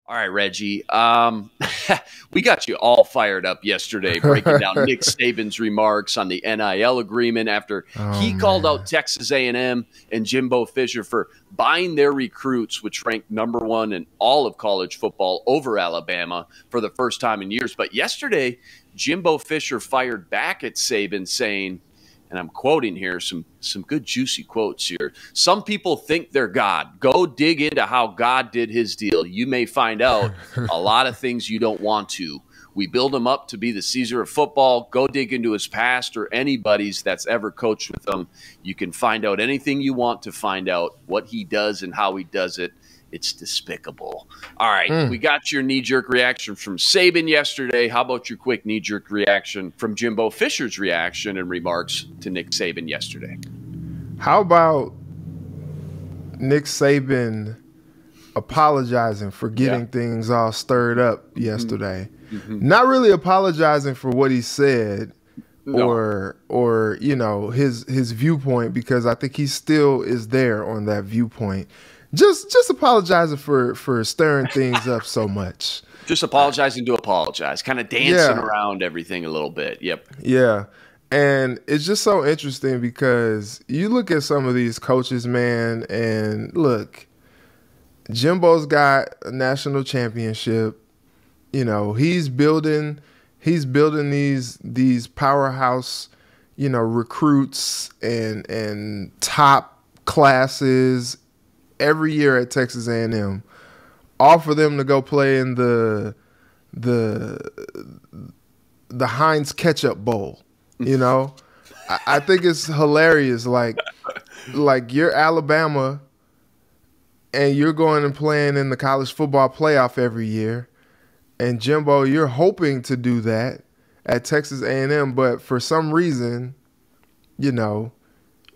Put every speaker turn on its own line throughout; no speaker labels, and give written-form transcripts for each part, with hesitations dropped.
All right, Reggie. We got you all fired up yesterday breaking down Nick Saban's remarks on the NIL agreement after he called out Texas A&M and Jimbo Fisher for buying their recruits, which ranked #1 in all of college football over Alabama for the first time in years. But yesterday, Jimbo Fisher fired back at Saban saying, and I'm quoting here, some good juicy quotes here. Some people think they're God. Go dig into how God did his deal. You may find out a lot of things you don't want to. We build him up to be the Caesar of football. Go dig into his past or anybody's that's ever coached with him. You can find out anything you want to find out, what he does and how he does it. It's despicable. All right, we got your knee-jerk reaction from Saban yesterday. How about your quick knee-jerk reaction from Jimbo Fisher's reaction and remarks to Nick Saban yesterday?
How about Nick Saban apologizing for getting things all stirred up yesterday? Not really apologizing for what he said or you know, his viewpoint, because I think he still is there on that viewpoint. Just apologizing for stirring things up so much.
Just apologizing to apologize, kind of dancing around everything a little bit. Yep.
Yeah. And it's just so interesting because you look at some of these coaches, man, and look, Jimbo's got a national championship. You know, he's building these powerhouse, you know, recruits and top classes every year at Texas A&M, all for them to go play in the Heinz Ketchup Bowl. You know, I think it's hilarious. Like you're Alabama, and you're going and playing in the college football playoff every year, and Jimbo, you're hoping to do that at Texas A&M, but for some reason, you know,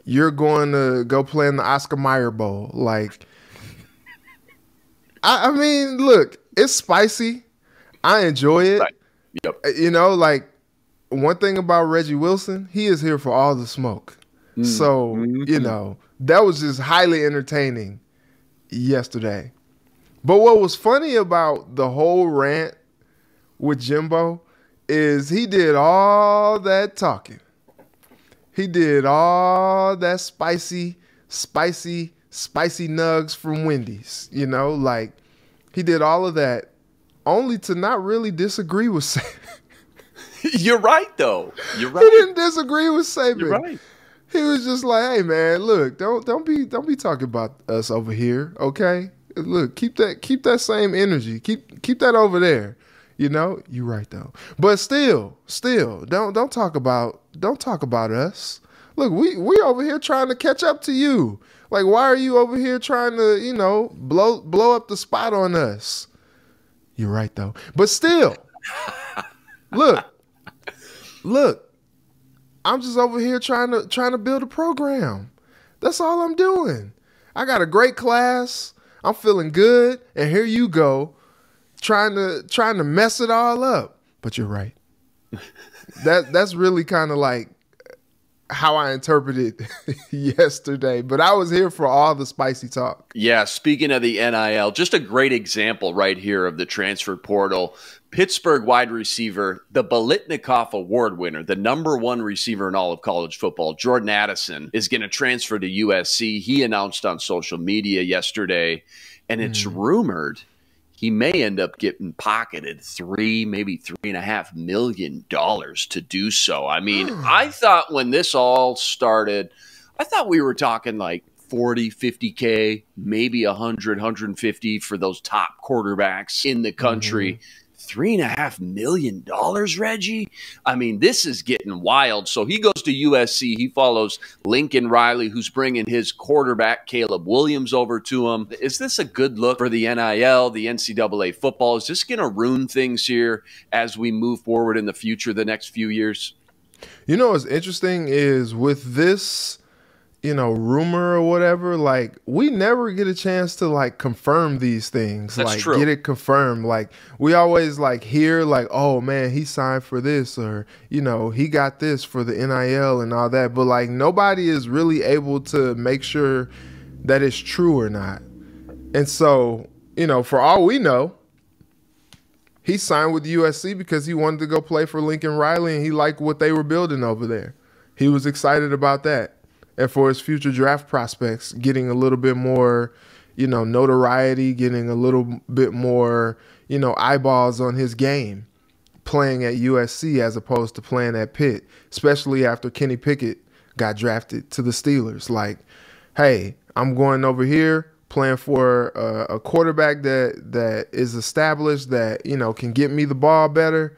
you're going to go play in the Oscar Mayer Bowl. Like, I mean, look, it's spicy. I enjoy it.
Right. Yep.
You know, like, one thing about Reggie Wilson, he is here for all the smoke. So, you know, that was just highly entertaining yesterday. But what was funny about the whole rant with Jimbo is he did all that talking. He did all that spicy nugs from Wendy's, you know, like he did all of that only to not really disagree with Saban.
You're right, though. You're right.
He didn't disagree with Saban.
You're right.
He was just like, "Hey, man, look, don't be talking about us over here, okay? Look, keep that same energy. Keep that over there. You know, you're right though. But still, don't talk about us. Look, we over here trying to catch up to you. Like, why are you over here trying to, you know, blow up the spot on us? You're right though. But still, look, I'm just over here trying to build a program. That's all I'm doing. I got a great class. I'm feeling good, and here you go, trying to mess it all up. But you're right. That's really kind of like how I interpreted yesterday. But I was here for all the spicy talk.
Yeah, speaking of the NIL, just a great example right here of the transfer portal. Pittsburgh wide receiver, the Biletnikoff Award winner, the #1 receiver in all of college football, Jordan Addison, is going to transfer to USC. He announced on social media yesterday, and it's rumored he may end up getting pocketed maybe $3.5 million to do so. I mean, I thought when this all started, I thought we were talking like 40, 50K, maybe 100, 150 for those top quarterbacks in the country. $3.5 million, Reggie? I mean, this is getting wild. So he goes to USC. He follows Lincoln Riley, who's bringing his quarterback, Caleb Williams, over to him. Is this a good look for the NIL, the NCAA football? Is this going to ruin things here as we move forward in the future, the next few years?
You know what's interesting is with this, you know, rumor or whatever, like, we never get a chance to like confirm these things.
That's
like
true.
Get it confirmed. Like, we always like hear like, oh man, he signed for this, or, you know, he got this for the NIL and all that. But like, nobody is really able to make sure that it's true or not. And so, you know, for all we know, He signed with USC because he wanted to go play for Lincoln Riley, and he liked what they were building over there. He was excited about that. And for his future draft prospects, getting a little bit more, notoriety, getting a little bit more, eyeballs on his game, playing at USC as opposed to playing at Pitt, especially after Kenny Pickett got drafted to the Steelers. Like, hey, I'm going over here playing for a quarterback that is established, that, can get me the ball better,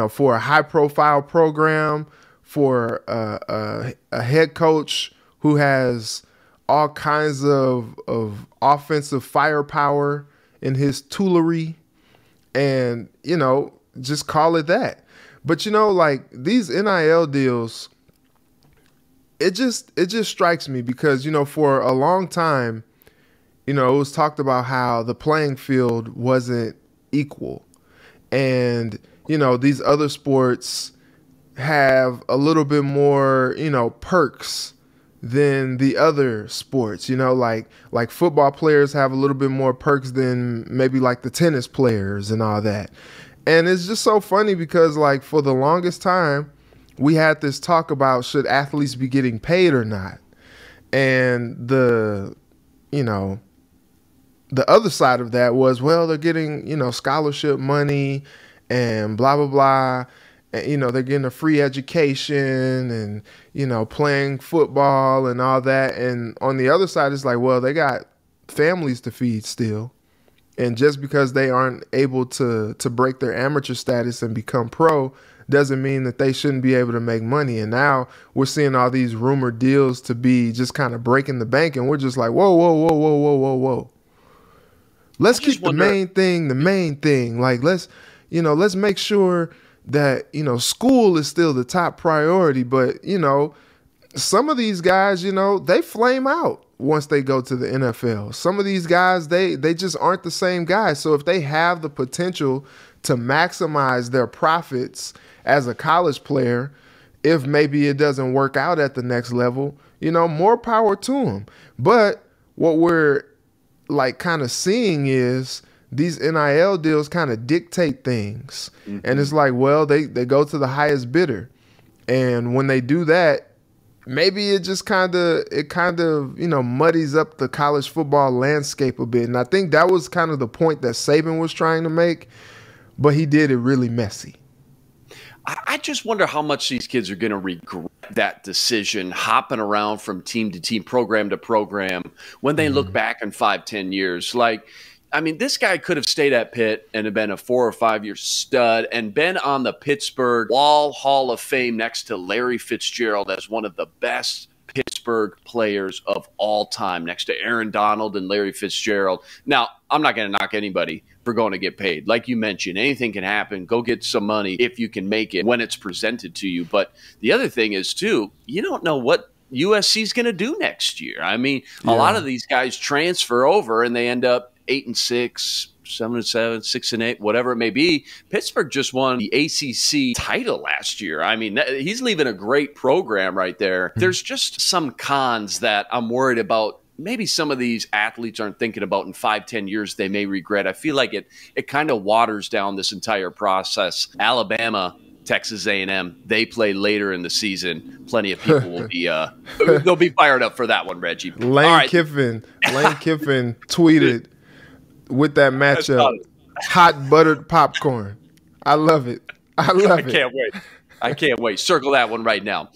for a high-profile program, for a head coach who has all kinds of offensive firepower in his toolery, and, just call it that. But, like these NIL deals, it just strikes me because, for a long time, it was talked about how the playing field wasn't equal. And, these other sports have a little bit more, perks than the other sports. Like football players have a little bit more perks than maybe like the tennis players and all that. And it's just so funny because, like, for the longest time, we had this talk about should athletes be getting paid or not. And the other side of that was, well, they're getting, scholarship money and blah, blah, blah. And, they're getting a free education and, playing football and all that. And on the other side, it's like, well, they got families to feed still. And just because they aren't able to break their amateur status and become pro doesn't mean that they shouldn't be able to make money. And now we're seeing all these rumored deals to be just kind of breaking the bank. And we're just like, whoa, whoa, whoa, whoa, whoa, whoa, whoa. Let's keep the main thing. Like, let's make sure that, school is still the top priority. But, some of these guys, they flame out once they go to the NFL. Some of these guys, they just aren't the same guys. So if they have the potential to maximize their profits as a college player, if maybe it doesn't work out at the next level, more power to them. But what we're like kind of seeing is these NIL deals kind of dictate things. Mm-hmm. And it's like, well, they go to the highest bidder. And when they do that, maybe it just kind of muddies up the college football landscape a bit. And I think that was kind of the point that Saban was trying to make, but he did it really messy.
I just wonder how much these kids are going to regret that decision, hopping around from team to team, program to program, when they look back in 5-10 years. Like, I mean, this guy could have stayed at Pitt and have been a 4 or 5 year stud and been on the Pittsburgh Wall Hall of Fame next to Larry Fitzgerald as one of the best Pittsburgh players of all time, next to Aaron Donald and Larry Fitzgerald. Now, I'm not going to knock anybody for going to get paid. Like you mentioned, anything can happen. Go get some money if you can make it when it's presented to you. But the other thing is, too, you don't know what USC is going to do next year. I mean, a lot of these guys transfer over and they end up 8-6, 7-7, 6-8, whatever it may be. Pittsburgh just won the ACC title last year. I mean, he's leaving a great program right there. There's just some cons that I'm worried about. Maybe some of these athletes aren't thinking about in 5-10 years they may regret. I feel like it kind of waters down this entire process. Alabama, Texas A&M, they play later in the season. Plenty of people will be they'll be fired up for that one, Reggie.
Lane Kiffin tweeted with that matchup, hot buttered popcorn. I love it. I love it.
I can't wait. Circle that one right now.